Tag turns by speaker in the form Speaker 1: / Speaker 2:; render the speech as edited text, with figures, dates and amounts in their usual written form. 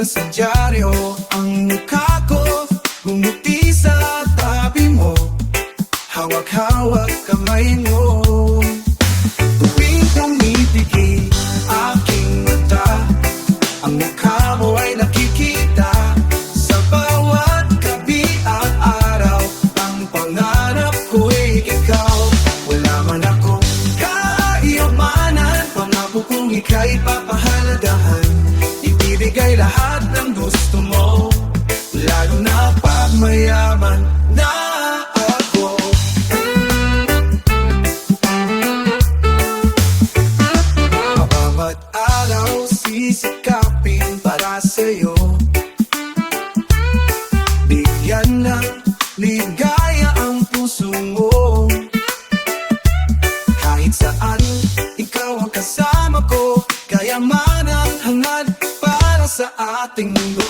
Speaker 1: makita sa dyaryo ang mukha ko, gumuti sa tabi mo, hawak-hawak kamay mo. Tuwing tumitigil aking mata, ang mukha mo ay nakikita sa bawat gabi at araw. Ang pangarap ko'y ikaw. Wala man akong kayamanan, pangako kong ika'y papahalagahan. Ibibigay lahat ng gusto mo, lalo na pag mayaman na ako. Bawat araw sisikapin para sa'yo, bigyan ng ligaya ang puso mo. Kahit saan, ikaw ang kasama ko, kaya man ang hangad para sa ating mundo.